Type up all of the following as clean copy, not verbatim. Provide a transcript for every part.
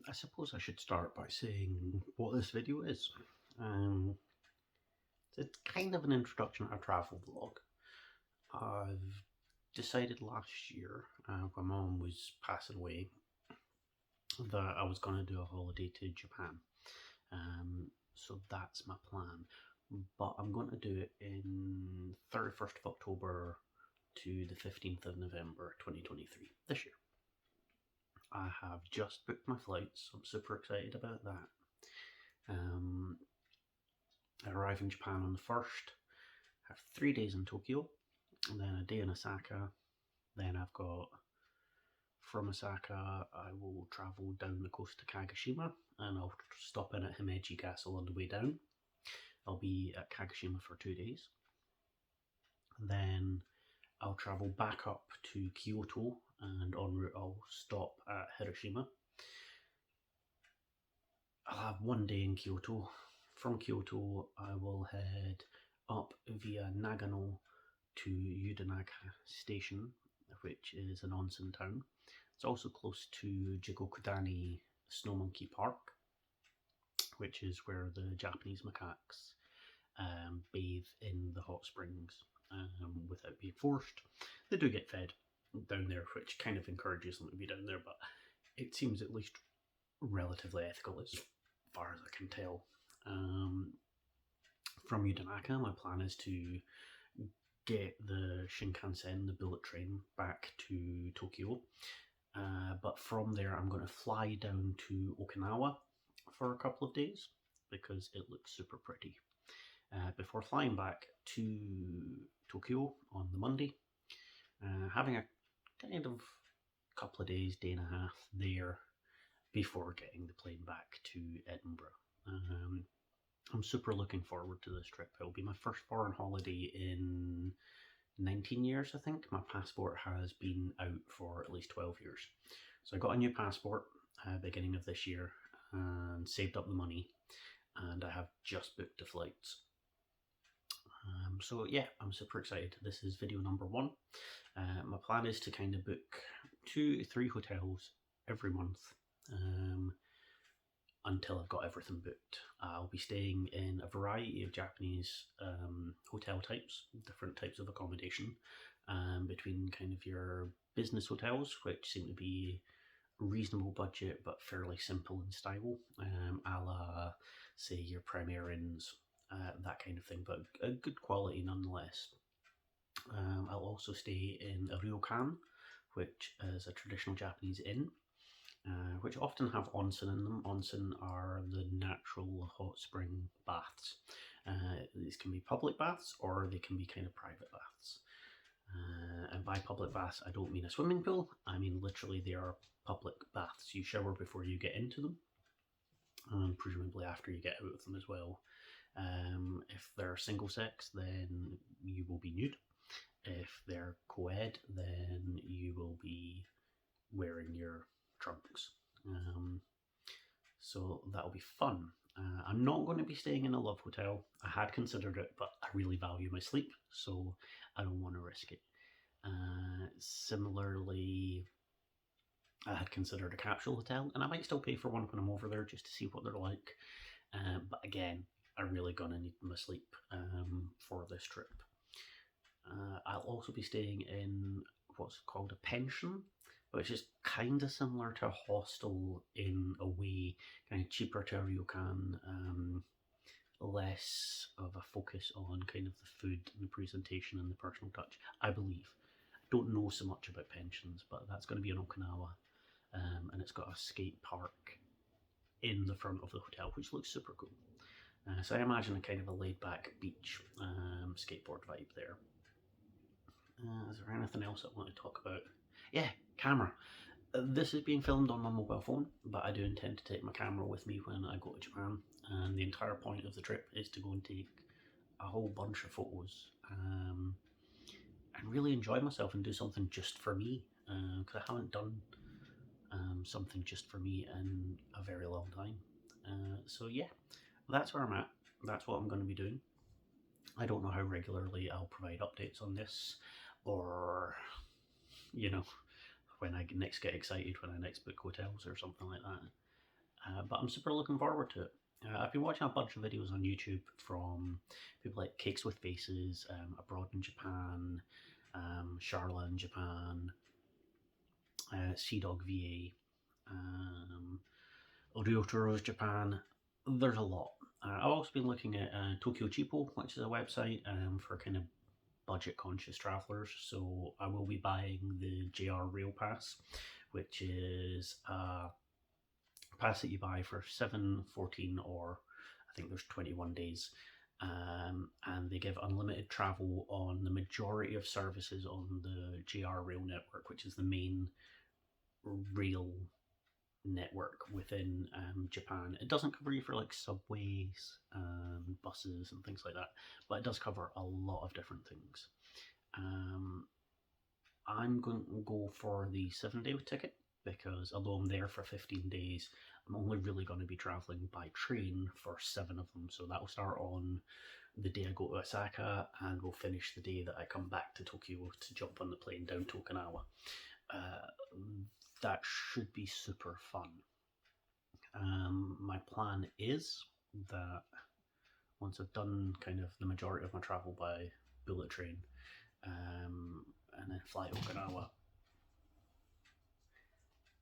I suppose I should start by saying what this video is. Um, it's kind of an introduction to a travel vlog. I've decided last year, when Mum was passing away, that I was going to do a holiday to Japan. So that's my plan. But I'm going to do it in 31st of October to the 15th of November 2023, this year. I have just booked my flights, so I'm super excited about that. I arrive in Japan on the 1st, have 3 days in Tokyo, and then a day in Osaka. Then I've got, from Osaka, I will travel down the coast to Kagoshima, and I'll stop in at Himeji Castle on the way down. I'll be at Kagoshima for 2 days. Then I'll travel back up to Kyoto, and en route I'll stop at Hiroshima. I'll have 1 day in Kyoto. From Kyoto, I will head up via Nagano to Yudanaka Station, which is an onsen town. It's also close to Jigokudani Snow Monkey Park, which is where the Japanese macaques bathe in the hot springs without being forced. They do get fed down there, which kind of encourages them to be down there, but it seems at least relatively ethical as far as I can tell. From Yudanaka, my plan is to get the Shinkansen, the bullet train, back to Tokyo. But from there, I'm going to fly down to Okinawa for a couple of days because it looks super pretty. Before flying back to Tokyo on the Monday, having a kind of couple of days, day and a half there before getting the plane back to Edinburgh. I'm super looking forward to this trip. It'll be my first foreign holiday in 19 years, I think. My passport has been out for at least 12 years. So I got a new passport beginning of this year and saved up the money, and I have just booked the flights. So yeah, I'm super excited. This is video number 1. My plan is to kind of book 2-3 hotels every month until I've got everything booked. I'll be staying in a variety of Japanese hotel types, different types of accommodation, between kind of your business hotels, which seem to be reasonable budget but fairly simple in style, a la, say, your Premier Inns, that kind of thing, but a good quality nonetheless. I'll also stay in a ryokan, which is a traditional Japanese inn, which often have onsen in them. Onsen are the natural hot spring baths. These can be public baths or they can be kind of private baths. And by public baths, I don't mean a swimming pool. I mean literally they are public baths. You shower before you get into them, and presumably after you get out of them as well. If they're single sex, then you will be nude. If they're co-ed, then you will be wearing your trunks. So that'll be fun. I'm not going to be staying in a love hotel. I had considered it, but I really value my sleep, so I don't want to risk it. Similarly, I had considered a capsule hotel, and I might still pay for one when I'm over there just to see what they're like. But again, I'm really going to need my sleep for this trip. I'll also be staying in what's called a pension, which is kind of similar to a hostel in a way, kind of cheaper to a ryokan, less of a focus on kind of the food and the presentation and the personal touch, I believe. I don't know so much about pensions, but that's going to be in Okinawa, and it's got a skate park in the front of the hotel, which looks super cool. So I imagine a kind of a laid-back beach skateboard vibe there. Is there anything else I want to talk about? Yeah, camera. This is being filmed on my mobile phone, but I do intend to take my camera with me when I go to Japan, and the entire point of the trip is to go and take a whole bunch of photos and really enjoy myself and do something just for me, because I haven't done something just for me in a very long time. So yeah, that's where I'm at. That's what I'm going to be doing. I don't know how regularly I'll provide updates on this, or, you know, when I next get excited, when I next book hotels or something like that. but I'm super looking forward to it. I've been watching a bunch of videos on YouTube from people like Cakes with Faces, Abroad in Japan, Charla in Japan, Sea Dog VA, Ryotoro's Japan. There's a lot. I've also been looking at Tokyo Cheapo, which is a website for kind of budget conscious travelers. So I will be buying the JR Rail Pass, which is a pass that you buy for 7, 14, or I think there's 21 days. And they give unlimited travel on the majority of services on the JR Rail network, which is the main rail network within Japan. It doesn't cover you for like subways and buses and things like that, but it does cover a lot of different things. I'm going to go for the 7-day ticket because although I'm there for 15 days, I'm only really going to be traveling by train for 7 of them. So that will start on the day I go to Osaka and we'll finish the day that I come back to Tokyo to jump on the plane down to Okinawa. That should be super fun. My plan is that once I've done kind of the majority of my travel by bullet train, and then fly to Okinawa.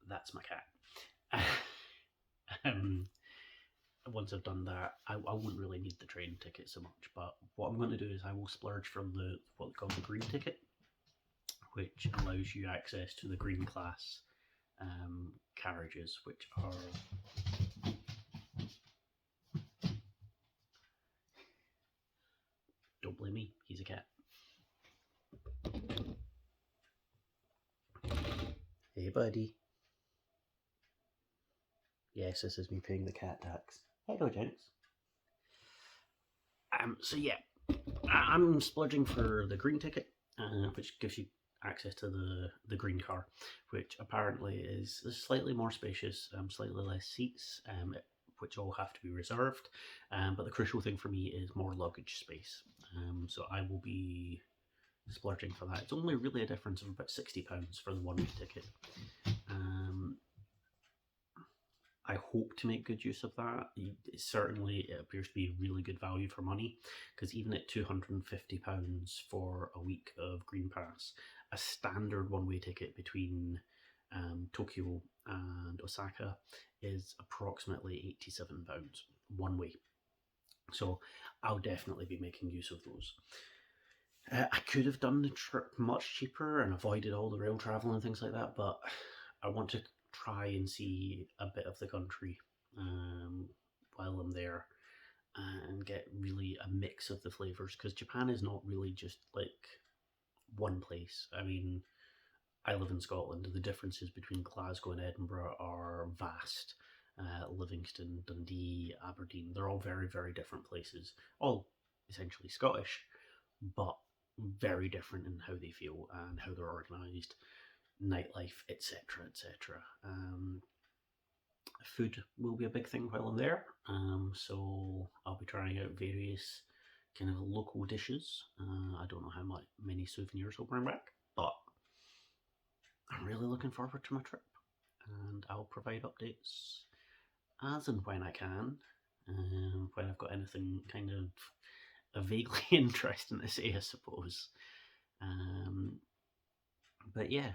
That's my cat. Once I've done that, I wouldn't really need the train ticket so much, but what I'm going to do is I will splurge for what they call the green ticket, which allows you access to the green class carriages, which are don't blame me, he's a cat. Hey buddy. Yes, this is me paying the cat tax. Hello, gents. So yeah, I'm splurging for the green ticket, which gives you access to the green car, which apparently is slightly more spacious, slightly less seats, which all have to be reserved. But the crucial thing for me is more luggage space. So I will be splurging for that. It's only really a difference of about £60 for the one-way ticket. I hope to make good use of that. Certainly, it appears to be really good value for money, because even at £250 for a week of Green Pass, a standard one-way ticket between Tokyo and Osaka is approximately £87 one way. So I'll definitely be making use of those. I could have done the trip much cheaper and avoided all the rail travel and things like that, but I want to try and see a bit of the country while I'm there and get really a mix of the flavors, because Japan is not really just like one place. I mean, I live in Scotland. The differences between Glasgow and Edinburgh are vast. Livingston, Dundee, Aberdeen, they're all very, very different places. All essentially Scottish, but very different in how they feel and how they're organised, nightlife, etc., etc. Food will be a big thing while I'm there, so I'll be trying out various kind of local dishes. I don't know how many souvenirs I'll bring back, but I'm really looking forward to my trip, and I'll provide updates as and when I can, when I've got anything kind of vaguely interesting to say, I suppose. But yeah,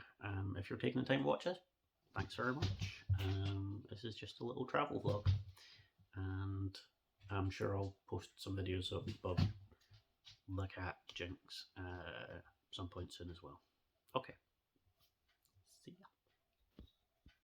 if you're taking the time to watch it, thanks very much. This is just a little travel vlog, and I'm sure I'll post some videos of the cat Jinx some point soon as well. Okay, see ya.